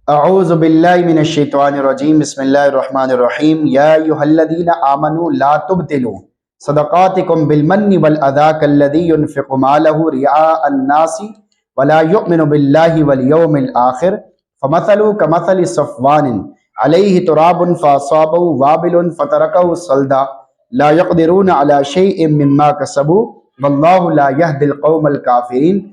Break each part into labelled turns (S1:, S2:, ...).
S1: اعوذ باللہ من الشیطان الرجیم بسم اللہ الرحمن الرحیم یا ایھا الذین آمنوا لا تبطلوا صدقاتکم بالمن والاذی کالذی ينفق مالہ رئاء الناس ولا یؤمن باللہ والیوم الآخر فمثلہ کمثل صفوان علیہ تراب فاصابہ وابل فترکہ صلدا لا یقدرون علی شیء مما کسبوا واللہ لا یہدی القوم الکافرین۔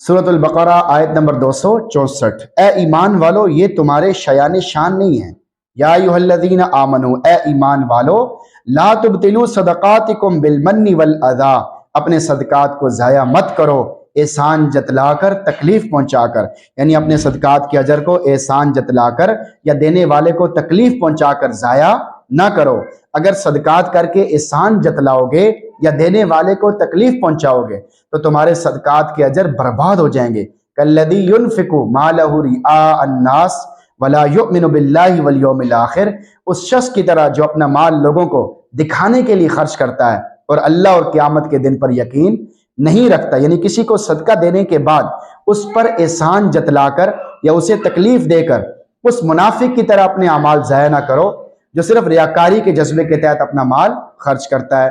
S1: سورۃ البقرہ آیت نمبر 264۔ اے ایمان والو، یہ تمہارے شایان شان نہیں ہے۔ یا ایھا الذین آمنو، اے ایمان والو، لا تبطلوا صدقاتکم بالمن والاذی، اپنے صدقات کو ضائع مت کرو احسان جتلا کر، تکلیف پہنچا کر، یعنی اپنے صدقات کے اجر کو احسان جتلا کر یا دینے والے کو تکلیف پہنچا کر ضائع نہ کرو۔ اگر صدقات کر کے احسان جتلاؤ گے یا دینے والے کو تکلیف پہنچاؤ گے تو تمہارے صدقات کے اجر برباد ہو جائیں گے۔ کالذی ينفق مالہ رئاء الناس ولا یؤمن باللہ والیوم الآخر، اس شخص کی طرح جو اپنا مال لوگوں کو دکھانے کے لیے خرچ کرتا ہے اور اللہ اور قیامت کے دن پر یقین نہیں رکھتا۔ یعنی کسی کو صدقہ دینے کے بعد اس پر احسان جتلا کر یا اسے تکلیف دے کر اس منافق کی طرح اپنے اعمال ضائع نہ کرو جو صرف ریاکاری کے جذبے کے تحت اپنا مال خرچ کرتا ہے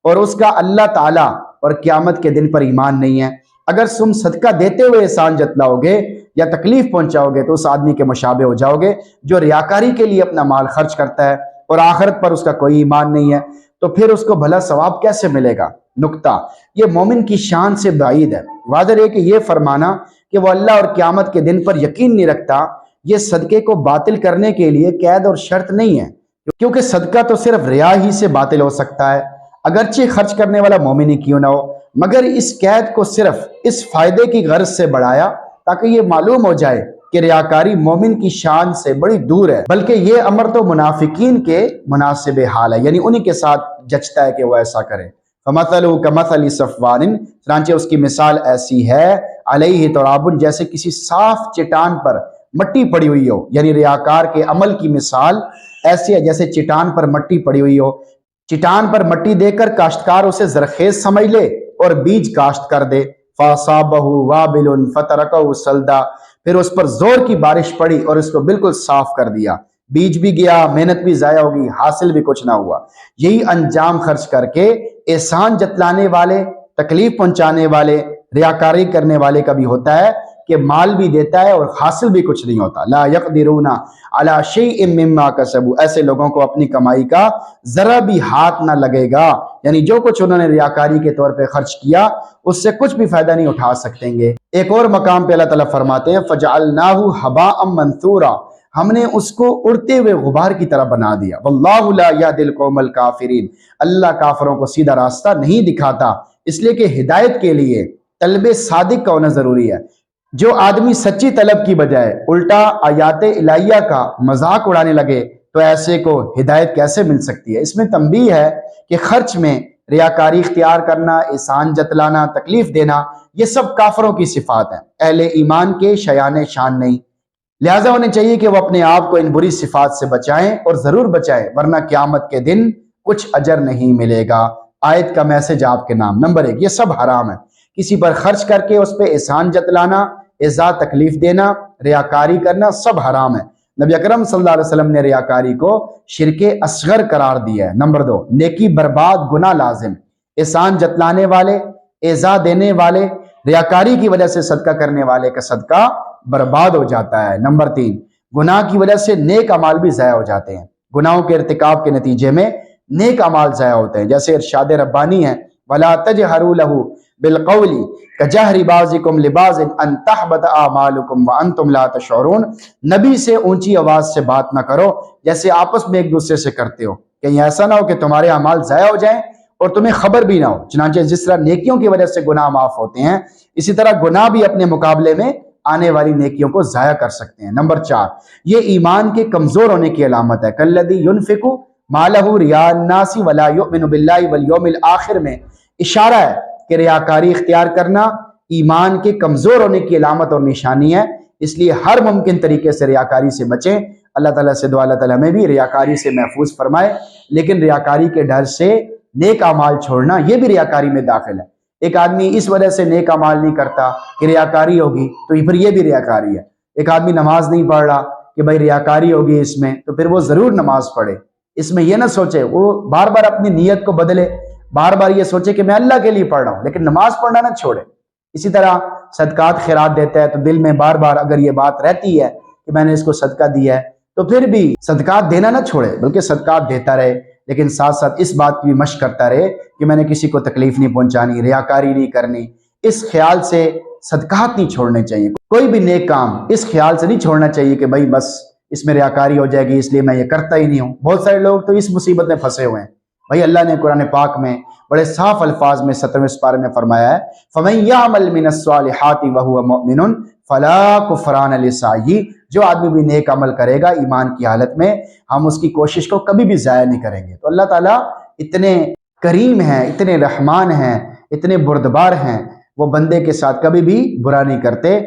S1: اور اس کا اللہ تعالیٰ اور قیامت کے دن پر ایمان نہیں ہے۔ اگر تم صدقہ دیتے ہوئے احسان جتلاؤ گے یا تکلیف پہنچاؤ گے تو اس آدمی کے مشابہ ہو جاؤ گے جو ریاکاری کے لیے اپنا مال خرچ کرتا ہے اور آخرت پر اس کا کوئی ایمان نہیں ہے، تو پھر اس کو بھلا ثواب کیسے ملے گا؟ نکتہ یہ مومن کی شان سے بعید ہے۔ واضح ہے کہ یہ فرمانا کہ وہ اللہ اور قیامت کے دن پر یقین نہیں رکھتا، یہ صدقے کو باطل کرنے کے لیے قید اور شرط نہیں ہے، کیونکہ صدقہ تو صرف ریا ہی سے باطل ہو سکتا ہے، اگرچہ خرچ کرنے والا مومن ہی کیوں نہ ہو، مگر اس قید کو صرف اس فائدے کی غرض سے بڑھایا تاکہ یہ معلوم ہو جائے کہ ریاکاری مومن کی شان سے بڑی دور ہے، بلکہ یہ امر تو منافقین کے مناسب حال ہے، یعنی انہی کے ساتھ جچتا ہے کہ وہ ایسا کرے۔ فَمَثَلُهُ كَمَثَلِ صَفْوَانٍ، چنانچہ اس کی مثال ایسی ہے، علیہ تراب، جیسے کسی صاف چٹان پر مٹی پڑی ہوئی ہو، یعنی ریاکار کے عمل کی مثال ایسی ہے جیسے چٹان پر مٹی پڑی ہوئی ہو۔ چٹان پر مٹی دے کر کاشتکار اسے زرخیز سمجھ لے اور بیج کاشت کر دے، فَأَصَابَهُ وَابِلٌ فَتَرَكَهُ صَلْدًا، پھر اس پر زور کی بارش پڑی اور اس کو بالکل صاف کر دیا، بیج بھی گیا، محنت بھی ضائع ہوگی، حاصل بھی کچھ نہ ہوا۔ یہی انجام خرچ کر کے احسان جتلانے والے، تکلیف پہنچانے والے، ریاکاری کرنے والے کا بھی ہوتا ہے کہ مال بھی دیتا ہے اور حاصل بھی کچھ نہیں ہوتا۔ لا یقدرون علی شیء مما کسبوا، ایسے لوگوں کو اپنی کمائی کا ذرا بھی ہاتھ نہ لگے گا، یعنی جو کچھ انہوں نے ریاکاری کے طور پہ خرچ کیا اس سے کچھ بھی فائدہ نہیں اٹھا سکیں گے۔ ایک اور مقام پہ اللہ تعالیٰ فرماتے ہیں فجعلناہ ھباء منثورا، ہم نے اس کو اڑتے ہوئے غبار کی طرح بنا دیا۔ واللہ لا یہدی القوم الکافرین، اللہ کافروں کو سیدھا راستہ نہیں دکھاتا، اس لیے کہ ہدایت کے لیے طلب صادق کا ہونا ضروری ہے۔ جو آدمی سچی طلب کی بجائے الٹا آیات الہیہ کا مذاق اڑانے لگے تو ایسے کو ہدایت کیسے مل سکتی ہے؟ اس میں تنبیہ ہے کہ خرچ میں ریاکاری اختیار کرنا، احسان جتلانا، تکلیف دینا، یہ سب کافروں کی صفات ہیں، اہل ایمان کے شایان شان نہیں۔ لہٰذا انہیں چاہیے کہ وہ اپنے آپ کو ان بری صفات سے بچائیں اور ضرور بچائیں، ورنہ قیامت کے دن کچھ اجر نہیں ملے گا۔ آیت کا میسج آپ کے نام۔ نمبر 1، یہ سب حرام ہے۔ کسی پر خرچ کر کے اس پہ احسان جتلانا، اعزا تکلیف دینا، ریاکاری کرنا سب حرام ہے۔ نبی اکرم صلی اللہ علیہ وسلم نے ریاکاری کو شرک اصغر قرار دیا ہے۔ نمبر 2، نیکی برباد، گناہ لازم۔ احسان جتلانے والے، اعزا دینے والے، ریاکاری کی وجہ سے صدقہ کرنے والے کا صدقہ برباد ہو جاتا ہے۔ نمبر 3، گناہ کی وجہ سے نیک اعمال بھی ضائع ہو جاتے ہیں۔ گناہوں کے ارتکاب کے نتیجے میں نیک اعمال ضائع ہوتے ہیں، جیسے ارشاد ربانی ہے وَلَا تَجْهَرُوا لَهُ بِالْقَوْلِ كَجَهْرِ بَعْضِكُمْ لِبَعْضٍ أَن تَحْبَطَ أَعْمَالُكُمْ وَأَنْتُمْ لَا تَشْعُرُونَ، نبی سے اونچی آواز سے بات نہ کرو جیسے آپس میں ایک دوسرے سے کرتے ہو، کہیں ایسا نہ ہو کہ تمہارے اعمال ضائع ہو جائیں اور تمہیں خبر بھی نہ ہو۔ چنانچہ جس طرح نیکیوں کی وجہ سے گناہ معاف ہوتے ہیں، اسی طرح گناہ بھی اپنے مقابلے میں آنے والی نیکیوں کو ضائع کر سکتے ہیں۔ نمبر 4، یہ ایمان کے کمزور ہونے کی علامت ہے۔ کالذی ينفق مالہ رئاء الناس ولا یؤمن باللہ والیوم الآخر میں اشارہ ہے کہ ریاکاری اختیار کرنا ایمان کے کمزور ہونے کی علامت اور نشانی ہے، اس لیے ہر ممکن طریقے سے ریاکاری سے بچیں۔ اللہ تعالیٰ سے دعا اللہ تعالیٰ میں بھی ریاکاری سے محفوظ فرمائے، لیکن ریاکاری کے ڈر سے نیک اعمال چھوڑنا یہ بھی ریاکاری میں داخل ہے۔ ایک آدمی اس وجہ سے نیک اعمال نہیں کرتا کہ ریاکاری ہوگی تو پھر یہ بھی ریاکاری ہے۔ ایک آدمی نماز نہیں پڑھ رہا کہ بھائی ریاکاری ہوگی اس میں، تو پھر وہ ضرور نماز پڑھے۔ اس میں یہ نہ سوچے، وہ بار بار اپنی نیت کو بدلے، بار بار یہ سوچے کہ میں اللہ کے لیے پڑھ رہا ہوں، لیکن نماز پڑھنا نہ چھوڑے۔ اسی طرح صدقات خیرات دیتا ہے تو دل میں بار بار اگر یہ بات رہتی ہے کہ میں نے اس کو صدقہ دیا ہے، تو پھر بھی صدقات دینا نہ چھوڑے، بلکہ صدقات دیتا رہے، لیکن ساتھ ساتھ اس بات کی بھی مشق کرتا رہے کہ میں نے کسی کو تکلیف نہیں پہنچانی، ریاکاری نہیں کرنی۔ اس خیال سے صدقات نہیں چھوڑنے چاہیے، کوئی بھی نیک کام اس خیال سے نہیں چھوڑنا چاہیے کہ بھائی بس اس میں ریاکاری ہو جائے گی اس لیے میں یہ کرتا ہی نہیں ہوں۔ بہت سارے لوگ تو اس مصیبت میں پھنسے ہوئے ہیں۔ بھائی اللہ نے قرآن پاک میں بڑے صاف الفاظ میں 17ویں سپارے میں فرمایا ہے، فَمَن يَعْمَلْ مِنَ الصَّالِحَاتِ وَهُوَ مُؤْمِنٌ فَلَا كُفْرَانَ لِسَعْيِهِ، جو آدمی بھی نیک عمل کرے گا ایمان کی حالت میں، ہم اس کی کوشش کو کبھی بھی ضائع نہیں کریں گے۔ تو اللہ تعالیٰ اتنے کریم ہیں، اتنے رحمان ہیں، اتنے بردبار ہیں، وہ بندے کے ساتھ کبھی بھی برا نہیں کرتے،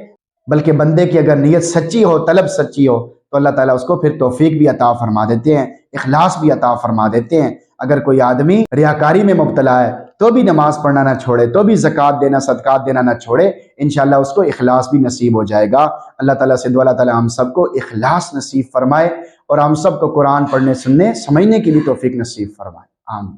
S1: بلکہ بندے کی اگر نیت سچی ہو، طلب سچی ہو، تو اللہ تعالیٰ اس کو پھر توفیق بھی عطا فرما دیتے ہیں، اخلاص بھی عطا فرما دیتے ہیں۔ اگر کوئی آدمی ریاکاری میں مبتلا ہے تو بھی نماز پڑھنا نہ چھوڑے، تو بھی زکوٰۃ دینا، صدقات دینا نہ چھوڑے، انشاءاللہ اس کو اخلاص بھی نصیب ہو جائے گا۔ اللہ تعالیٰ سے دعا اللہ تعالیٰ ہم سب کو اخلاص نصیب فرمائے اور ہم سب کو قرآن پڑھنے، سننے، سمجھنے کی بھی توفیق نصیب فرمائے۔ آمین۔